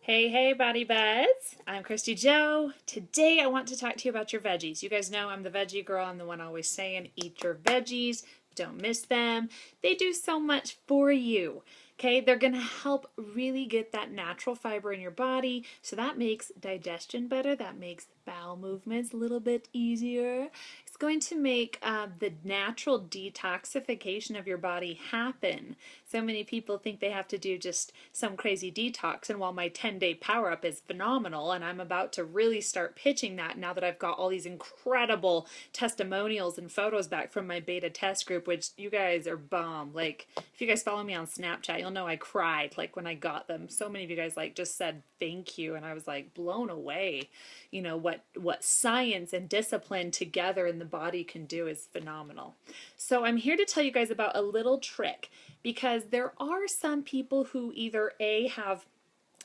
Hey, hey, body buds. I'm Kristy Jo. Today I want to talk to you about your veggies. You guys know I'm the veggie girl. I'm the one always saying, eat your veggies. Don't miss them. They do so much for you. Okay, they're going to help really get that natural fiber in your body. So that makes digestion better. That makes bowel movements a little bit easier. It's going to make the natural detoxification of your body happen. So many people think they have to do just some crazy detox. And while my 10-day power up is phenomenal, and I'm about to really start pitching that now that I've got all these incredible testimonials and photos back from my beta test group, which you guys are bomb. Like, if you guys follow me on Snapchat, you'll know I cried like when I got them. So many of you guys like just said thank you, and I was like blown away. You know what science and discipline together in the body can do is phenomenal. So I'm here to tell you guys about a little trick, because there are some people who either have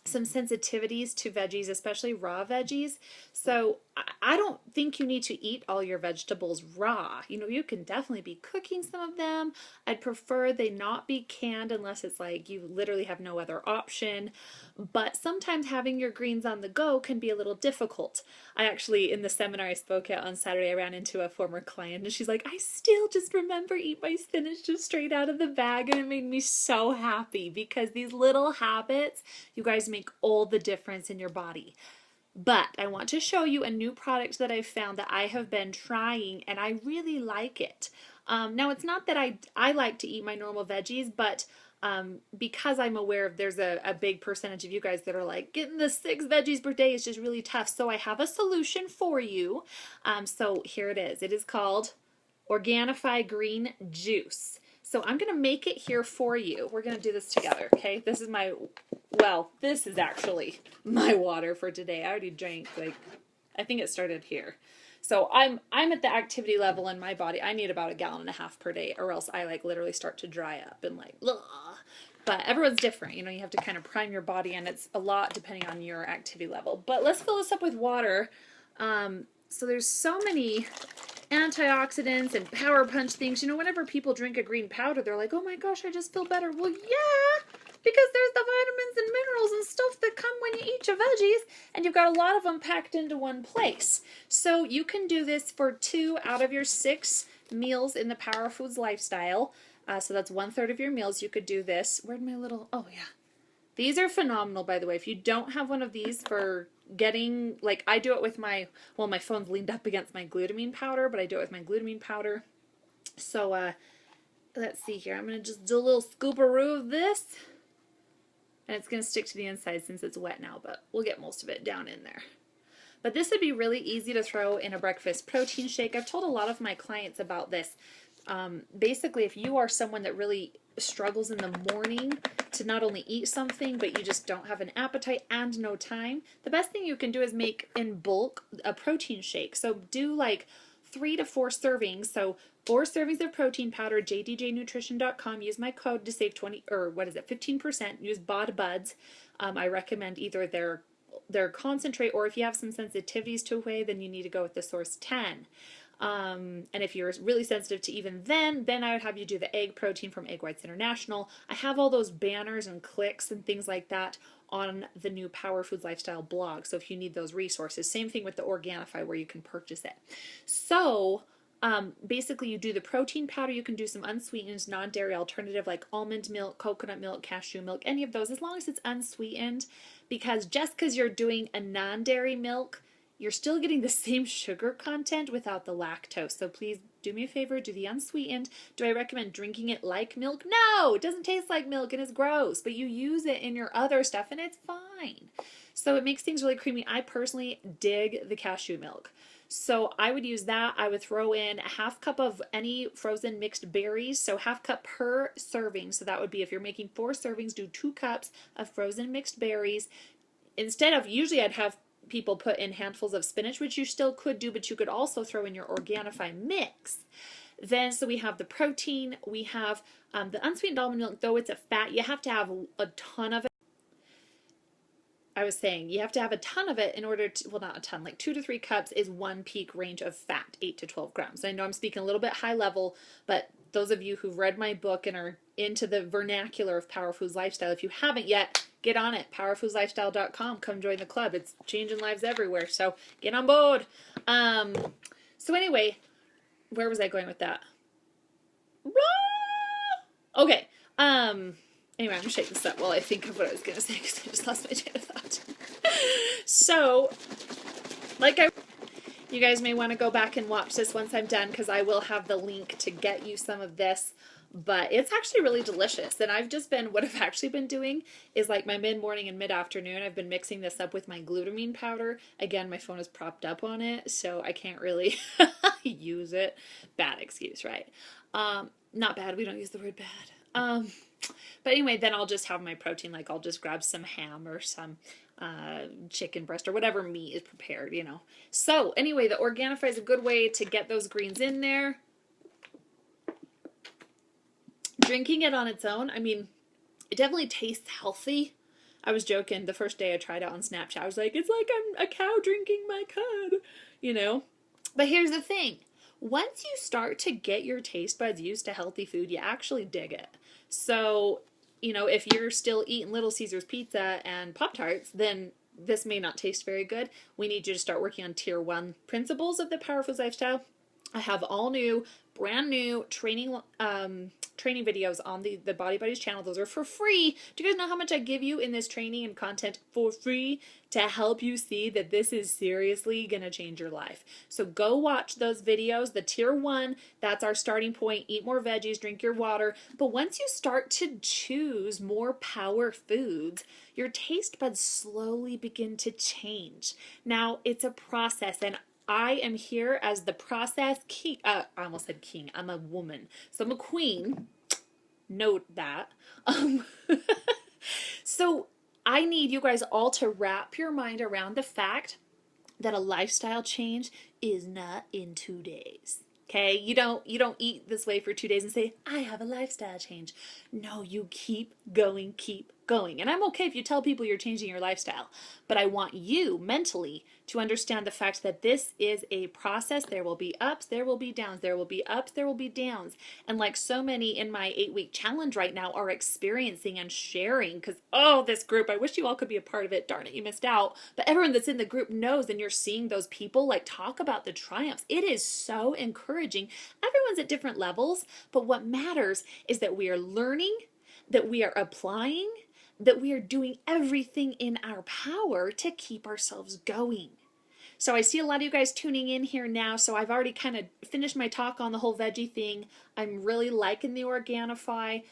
some sensitivities to veggies, especially raw veggies. So I don't think you need to eat all your vegetables raw. You know, you can definitely be cooking some of them. I'd prefer they not be canned unless it's like you literally have no other option. But sometimes having your greens on the go can be a little difficult. I actually, in the seminar I spoke at on Saturday, I ran into a former client and she's like, I still just remember eat my spinach just straight out of the bag, and it made me so happy because these little habits, you guys, make all the difference in your body. But I want to show you a new product that I've found that I have been trying and I really like it. Now, it's not that I like to eat my normal veggies, but because I'm aware of there's a big percentage of you guys that are like, getting the 6 veggies per day is just really tough. So I have a solution for you. So here it is. It is called Organa Phi Green Juice. So I'm going to make it here for you. We're going to do this together, okay? This is actually my water for today. I already drank, like, I think it started here. So I'm at the activity level in my body. I need about 1.5 gallons per day, or else I like literally start to dry up and like, ugh. But everyone's different. You know, you have to kind of prime your body, and it's a lot depending on your activity level. But let's fill this up with water. So there's so many antioxidants and power punch things. You know, whenever people drink a green powder, they're like, oh my gosh, I just feel better. Well, yeah, because there's the vitamins and minerals and stuff that come when you eat your veggies, and you've got a lot of them packed into one place. So you can do this for 2 out of your 6 meals in the Power Foods lifestyle. So that's 1/3 of your meals. You could do this. Where'd my little, oh yeah. These are phenomenal, by the way. If you don't have one of these for getting, like, I do it with my phone's leaned up against my glutamine powder, but I do it with my glutamine powder. So, let's see here. I'm going to just do a little scooparoo of this. And it's going to stick to the inside since it's wet now, but we'll get most of it down in there. But this would be really easy to throw in a breakfast protein shake. I've told a lot of my clients about this. Basically, if you are someone that really struggles in the morning to not only eat something, but you just don't have an appetite and no time, the best thing you can do is make in bulk a protein shake. So do like 3 to 4 servings. So 4 servings of protein powder, jdjnutrition.com. Use my code to save 15%. Use BODBUDS. I recommend either their concentrate, or if you have some sensitivities to whey, then you need to go with the Source 10. And if you're really sensitive to even then I would have you do the egg protein from Egg Whites International. I have all those banners and clicks and things like that on the new Power Foods Lifestyle blog. So if you need those resources, same thing with the Organa Phi where you can purchase it. So basically you do the protein powder. You can do some unsweetened non-dairy alternative like almond milk, coconut milk, cashew milk, any of those, as long as it's unsweetened, because just because you're doing a non-dairy milk, you're still getting the same sugar content without the lactose. So please do me a favor, do the unsweetened. Do I recommend drinking it like milk? No, it doesn't taste like milk and it's gross, but you use it in your other stuff and it's fine. So it makes things really creamy. I personally dig the cashew milk. So I would use that. I would throw in a 1/2 cup of any frozen mixed berries, so 1/2 cup per serving. So that would be, if you're making 4 servings, do 2 cups of frozen mixed berries. Instead of, usually I'd have people put in handfuls of spinach, which you still could do, but you could also throw in your Organa Phi mix. Then, so we have the protein, we have the unsweetened almond milk, though it's a fat, you have to have a ton of it. I was saying you have to have a ton of it in order to, well, not a ton, like 2 to 3 cups is one peak range of fat, 8 to 12 grams. I know I'm speaking a little bit high level, but those of you who've read my book and are into the vernacular of Power Foods Lifestyle, if you haven't yet, get on it. powerfoodslifestyle.com. Come join the club. It's changing lives everywhere. So get on board. So anyway, where was I going with that? Okay. Anyway, I'm gonna shake this up while I think of what I was gonna say because I just lost my train of thought. So, you guys may want to go back and watch this once I'm done because I will have the link to get you some of this. But it's actually really delicious. And what I've actually been doing is like my mid-morning and mid-afternoon, I've been mixing this up with my glutamine powder. Again, my phone is propped up on it, so I can't really use it. Bad excuse, right? Not bad, we don't use the word bad. But anyway, then I'll just have my protein, like I'll just grab some ham or some chicken breast or whatever meat is prepared, you know. So anyway, the Organa Phi is a good way to get those greens in there. Drinking it on its own, I mean, it definitely tastes healthy. I was joking the first day I tried it on Snapchat. I was like, it's like I'm a cow drinking my cud, you know. But here's the thing. Once you start to get your taste buds used to healthy food, you actually dig it. So, you know, if you're still eating Little Caesars pizza and Pop-Tarts, then this may not taste very good. We need you to start working on tier 1 principles of the Power Foods Lifestyle. I have all new, brand new training videos on the Body Buddies channel. Those are for free. Do you guys know how much I give you in this training and content for free to help you see that this is seriously going to change your life? So go watch those videos. The tier 1, that's our starting point. Eat more veggies, drink your water. But once you start to choose more power foods, your taste buds slowly begin to change. Now, it's a process, and I am here as the process king. I almost said king. I'm a woman. So I'm a queen. Note that. So I need you guys all to wrap your mind around the fact that a lifestyle change is not in 2 days. Okay? You don't eat this way for 2 days and say, I have a lifestyle change. No, you keep going, keep going. And I'm okay if you tell people you're changing your lifestyle, but I want you mentally to understand the fact that this is a process. There will be ups, there will be downs, there will be ups, there will be downs. And like so many in my 8-week challenge right now are experiencing and sharing, because, oh, this group, I wish you all could be a part of it. Darn it, you missed out. But everyone that's in the group knows, and you're seeing those people like talk about the triumphs. It is so encouraging. Everyone's at different levels, but what matters is that we are learning, that we are applying, that we are doing everything in our power to keep ourselves going. So I see a lot of you guys tuning in here now, so I've already kind of finished my talk on the whole veggie thing. I'm really liking the Organa Phi.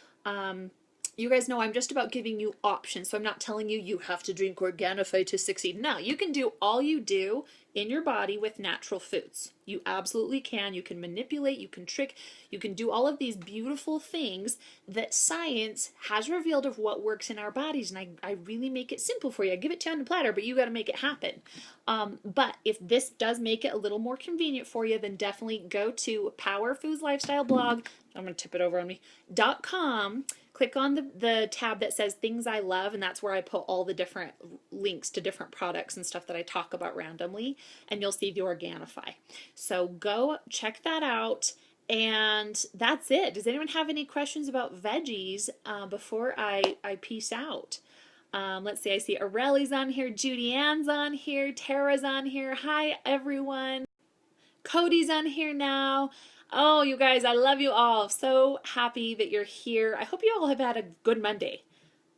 You guys know I'm just about giving you options, so I'm not telling you have to drink Organa Phi to succeed. No, you can do all you do in your body with natural foods. You absolutely can. You can manipulate, you can trick, you can do all of these beautiful things that science has revealed of what works in our bodies, and I really make it simple for you. I give it to you on a platter, but you got to make it happen. But if this does make it a little more convenient for you, then definitely go to Power Foods Lifestyle blog. I'm going to tip it over on me. .com. Click on the tab that says Things I Love, and that's where I put all the different links to different products and stuff that I talk about randomly, and you'll see the Organa Phi. So go check that out, and that's it. Does anyone have any questions about veggies before I peace out? Let's see, I see Aurelie's on here, Judy Ann's on here, Tara's on here. Hi, everyone. Cody's on here now. Oh, you guys, I love you all. So happy that you're here. I hope you all have had a good Monday.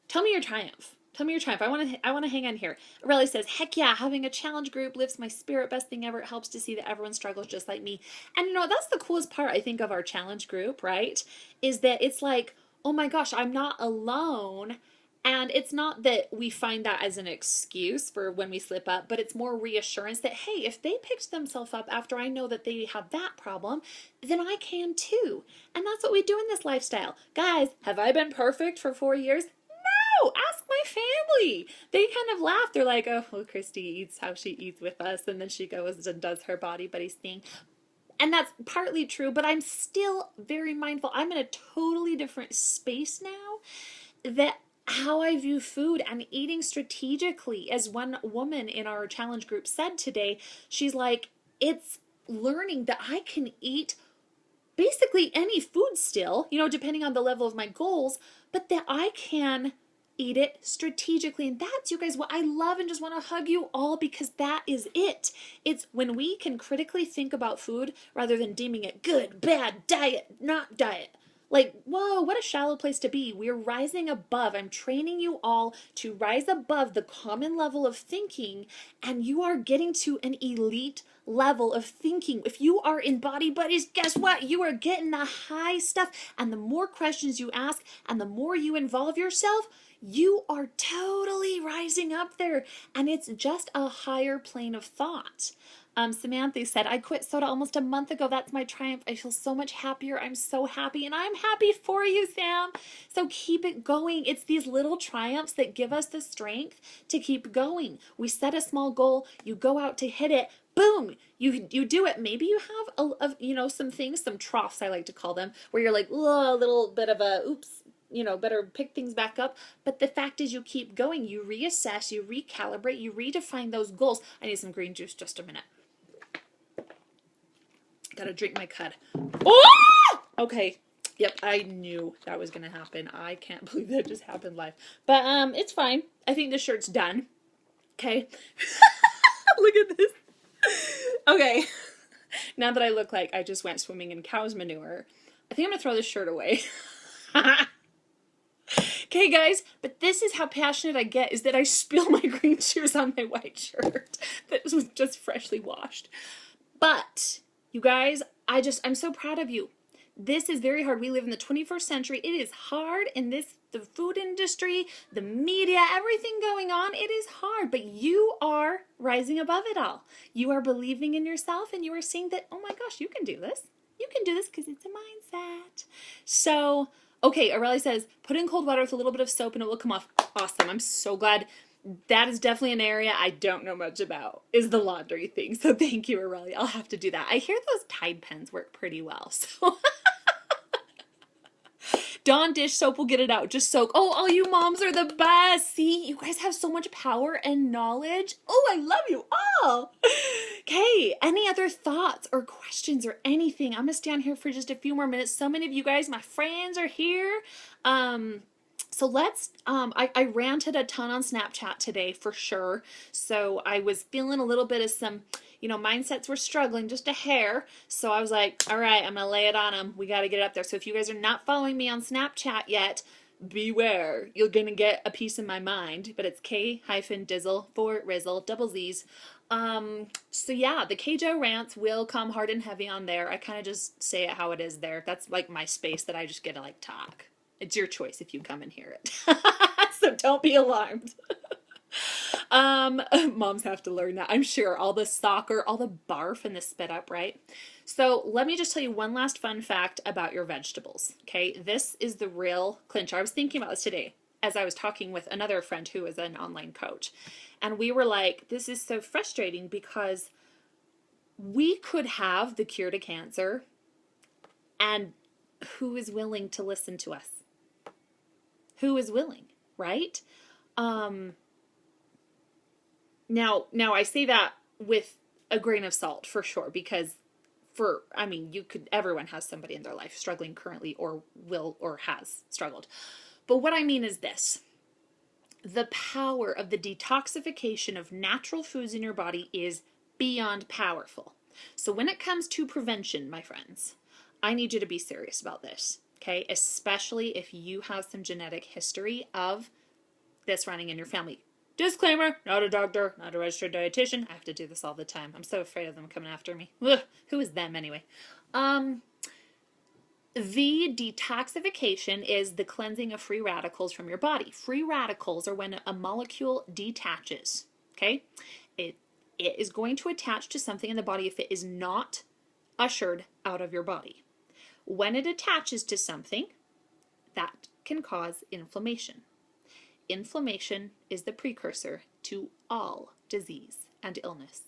Tell me your triumph. Tell me your triumph. I want to hang on here. Aurelie says, heck yeah, having a challenge group lifts my spirit. Best thing ever. It helps to see that everyone struggles just like me. And you know, that's the coolest part, I think, of our challenge group, right? Is that it's like, oh my gosh, I'm not alone. And it's not that we find that as an excuse for when we slip up, but it's more reassurance that, hey, if they picked themselves up after I know that they have that problem, then I can too. And that's what we do in this lifestyle. Guys, have I been perfect for 4 years? No! Ask my family. They kind of laugh. They're like, oh, well, Kristy eats how she eats with us, and then she goes and does her Body Buddies thing. And that's partly true, but I'm still very mindful. I'm in a totally different space now that how I view food and eating strategically. As one woman in our challenge group said today, she's like, it's learning that I can eat basically any food still, you know, depending on the level of my goals, but that I can eat it strategically. And that's, you guys, what I love and just want to hug you all, because that is it. It's when we can critically think about food rather than deeming it good, bad, diet, not diet. Like, whoa, what a shallow place to be. We're rising above. I'm training you all to rise above the common level of thinking, and you are getting to an elite level of thinking. If you are in Body Buddies, guess what? You are getting the high stuff. And the more questions you ask and the more you involve yourself, you are totally rising up there. And it's just a higher plane of thought. Samantha said, I quit soda almost a month ago. That's my triumph. I feel so much happier. I'm so happy, and I'm happy for you, Sam. So keep it going. It's these little triumphs that give us the strength to keep going. We set a small goal. You go out to hit it. Boom, you do it. Maybe you have some things, some troughs I like to call them, where you're like, oh, a little bit of a oops, better pick things back up. But the fact is, you keep going. You reassess, you recalibrate, you redefine those goals. I need some green juice, just a minute. Gotta drink my cud. Oh! Okay. Yep, I knew that was gonna happen. I can't believe that just happened live. But it's fine. I think the shirt's done. Okay. Look at this. Okay. Now that I look like I just went swimming in cow's manure, I think I'm gonna throw this shirt away. Okay, guys, but this is how passionate I get, is that I spill my green juice on my white shirt that was just freshly washed. But you guys, I'm so proud of you. This is very hard. We live in the 21st century. It is hard in the food industry, the media, everything going on. It is hard, but you are rising above it all. You are believing in yourself, and you are seeing that, oh my gosh, you can do this. You can do this because it's a mindset. So, okay, Aurelia says, put in cold water with a little bit of soap and it will come off. Awesome. I'm so glad. That is definitely an area I don't know much about, is the laundry thing. So thank you, Aurelia. I'll have to do that. I hear those Tide pens work pretty well. So Dawn dish soap will get it out. Just soak. Oh, all you moms are the best. See, you guys have so much power and knowledge. Oh, I love you all. Okay, any other thoughts or questions or anything? I'm going to stand here for just a few more minutes. So many of you guys, my friends, are here. So let's, I ranted a ton on Snapchat today for sure. So I was feeling a little bit of some, mindsets were struggling just a hair. So I was like, all right, I'm going to lay it on them. We got to get it up there. So if you guys are not following me on Snapchat yet, beware. You're going to get a piece of my mind, but it's K-Dizzle for Rizzle, double Z's. So yeah, the K-Jo rants will come hard and heavy on there. I kind of just say it how it is there. That's like my space that I just get to like talk. It's your choice if you come and hear it. So don't be alarmed. Moms have to learn that. I'm sure all the soccer, all the barf and the spit up, right? So let me just tell you one last fun fact about your vegetables. Okay. This is the real clincher. I was thinking about this today as I was talking with another friend who is an online coach. And we were like, this is so frustrating because we could have the cure to cancer, and who is willing to listen to us? Who is willing, right? Now I say that with a grain of salt for sure, because everyone has somebody in their life struggling currently or will or has struggled. But what I mean is this: the power of the detoxification of natural foods in your body is beyond powerful. So when it comes to prevention, my friends, I need you to be serious about this. Okay, especially if you have some genetic history of this running in your family. Disclaimer, not a doctor, not a registered dietitian. I have to do this all the time. I'm so afraid of them coming after me. Ugh, who is them anyway? The detoxification is the cleansing of free radicals from your body. Free radicals are when a molecule detaches. Okay, it is going to attach to something in the body if it is not ushered out of your body. When it attaches to something, that can cause inflammation. Inflammation is the precursor to all disease and illness.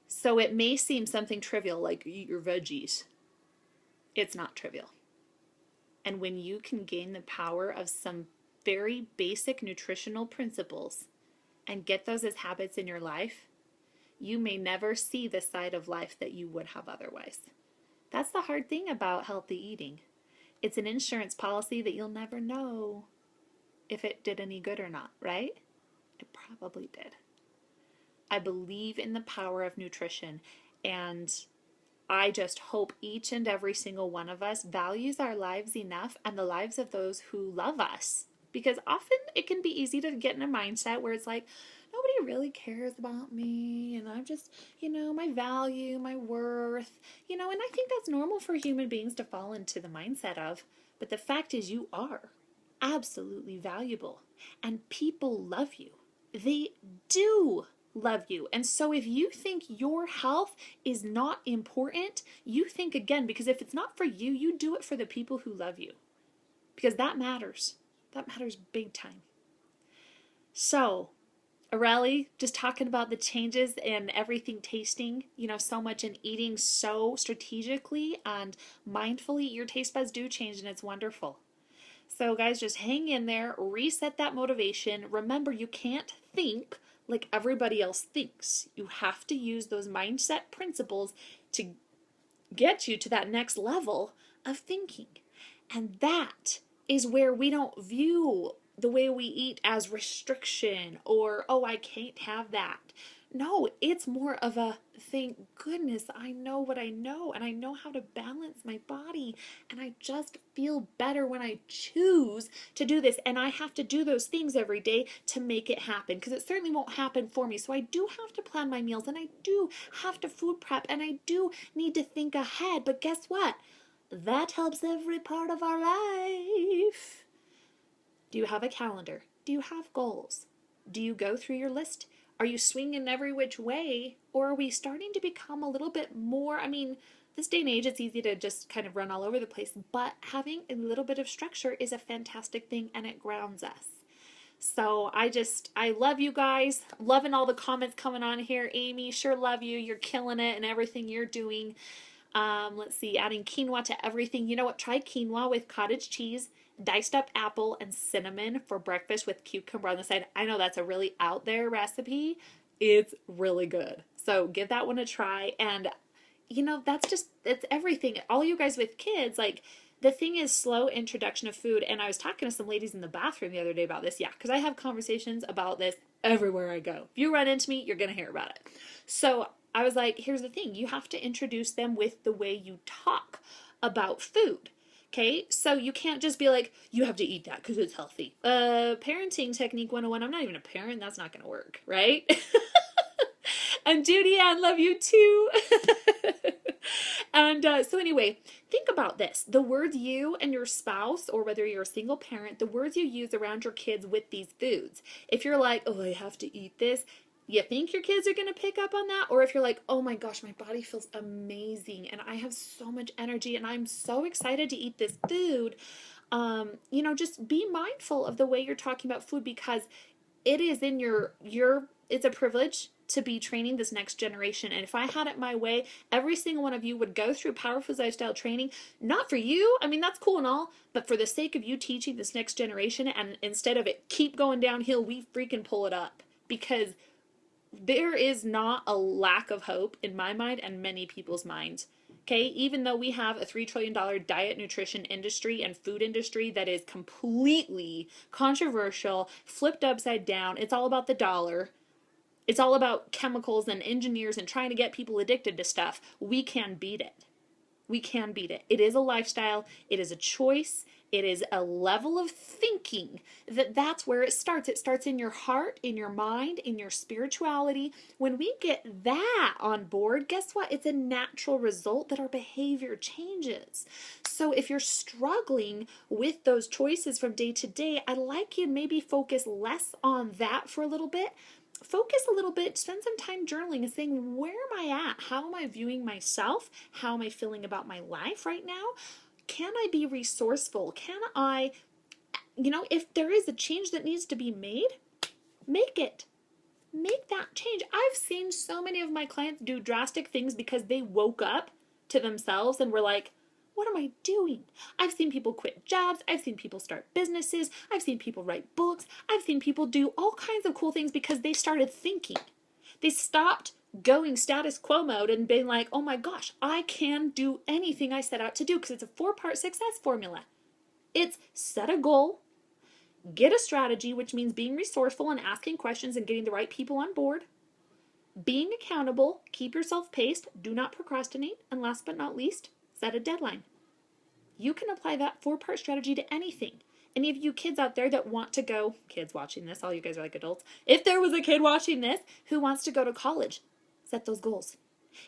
So it may seem something trivial like eat your veggies. It's not trivial. And when you can gain the power of some very basic nutritional principles and get those as habits in your life, you may never see the side of life that you would have otherwise. That's the hard thing about healthy eating. It's an insurance policy that you'll never know. if it did any good or not, right? It probably did. I believe in the power of nutrition, and I just hope each and every single one of us values our lives enough and the lives of those who love us. Because often it can be easy to get in a mindset where it's like, nobody really cares about me, and I'm just, my value, my worth, and I think that's normal for human beings to fall into the mindset of. But the fact is, you are absolutely valuable, and people love you. They do love you. And so if you think your health is not important, you think again, because if it's not for you, you do it for the people who love you. Because that matters. That matters big time. So, Aurelie, just talking about the changes in everything tasting, so much in eating so strategically and mindfully, your taste buds do change, and it's wonderful. So guys, just hang in there, reset that motivation. Remember, you can't think like everybody else thinks. You have to use those mindset principles to get you to that next level of thinking. And that is where we don't view the way we eat as restriction or, oh, I can't have that. No, it's more of a, thank goodness I know what I know, and I know how to balance my body, and I just feel better when I choose to do this, and I have to do those things every day to make it happen, because it certainly won't happen for me. So I do have to plan my meals, and I do have to food prep, and I do need to think ahead. But guess what? That helps every part of our life. Do you have a calendar? Do you have goals? Do you go through your list? Are you swinging every which way? Or are we starting to become a little bit more, this day and age, it's easy to just kind of run all over the place, but having a little bit of structure is a fantastic thing, and it grounds us. So I love you guys. Loving all the comments coming on here. Amy, sure love you. You're killing it and everything you're doing. Let's see, adding quinoa to everything. You know what? Try quinoa with cottage cheese, diced up apple, and cinnamon for breakfast with cucumber on the side. I know that's a really out there recipe. It's really good. So give that one a try. And, it's everything. All you guys with kids, the thing is slow introduction of food. And I was talking to some ladies in the bathroom the other day about this. Yeah, because I have conversations about this everywhere I go. If you run into me, you're going to hear about it. So I was like, here's the thing. You have to introduce them with the way you talk about food. Okay, so you can't just be like, you have to eat that because it's healthy. Parenting technique 101, I'm not even a parent. That's not going to work, right? And Judy Ann, love you too. And so anyway, think about this. The words you and your spouse, or whether you're a single parent, the words you use around your kids with these foods. If you're like, oh, I have to eat this, you think your kids are going to pick up on that? Or if you're like, oh my gosh, my body feels amazing and I have so much energy and I'm so excited to eat this food. Just be mindful of the way you're talking about food, because it is in it's a privilege to be training this next generation. And if I had it my way, every single one of you would go through Power Foods Lifestyle training, not for you, that's cool and all, but for the sake of you teaching this next generation. And instead of it keep going downhill, we freaking pull it up, because there is not a lack of hope in my mind and many people's minds. Okay, even though we have a $3 trillion diet, nutrition industry and food industry that is completely controversial, flipped upside down, it's all about the dollar. It's all about chemicals and engineers and trying to get people addicted to stuff. We can beat it. We can beat it. It is a lifestyle. It is a choice. It is a level of thinking that's where it starts. It starts in your heart, in your mind, in your spirituality. When we get that on board, guess what? It's a natural result that our behavior changes. So if you're struggling with those choices from day to day, I'd like you to maybe focus less on that for a little bit. Focus a little bit, spend some time journaling and saying, where am I at? How am I viewing myself? How am I feeling about my life right now? Can I be resourceful? Can I, if there is a change that needs to be made, make it. Make that change. I've seen so many of my clients do drastic things because they woke up to themselves and were like, what am I doing? I've seen people quit jobs. I've seen people start businesses. I've seen people write books. I've seen people do all kinds of cool things because they started thinking. They stopped going status quo mode and being like, oh my gosh, I can do anything I set out to do, because it's a 4-part success formula. It's set a goal, Get a strategy, which means being resourceful and asking questions and getting the right people on board. Being accountable, keep yourself paced, do not procrastinate, and last but not least, set a deadline. You can apply that 4-part strategy to anything. Any of you kids out there that want to go, kids watching this, all you guys are like adults, if there was a kid watching this who wants to go to college, set those goals.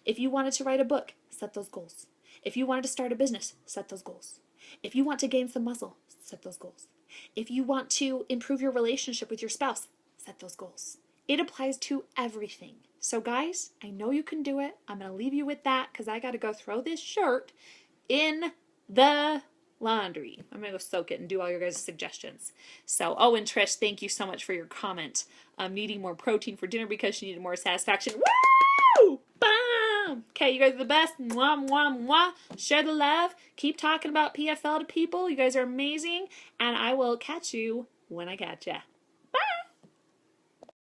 If you wanted to write a book, set those goals. If you wanted to start a business, set those goals. If you want to gain some muscle, set those goals. If you want to improve your relationship with your spouse, set those goals. It applies to everything. So guys, I know you can do it. I'm going to leave you with that because I got to go throw this shirt in the laundry. I'm going to go soak it and do all your guys' suggestions. So, oh, and Trish, thank you so much for your comment. Needing more protein for dinner because she needed more satisfaction. Woo! Bam! Okay, you guys are the best. Mwah, mwah, mwah. Share the love. Keep talking about PFL to people. You guys are amazing. And I will catch you when I catch ya.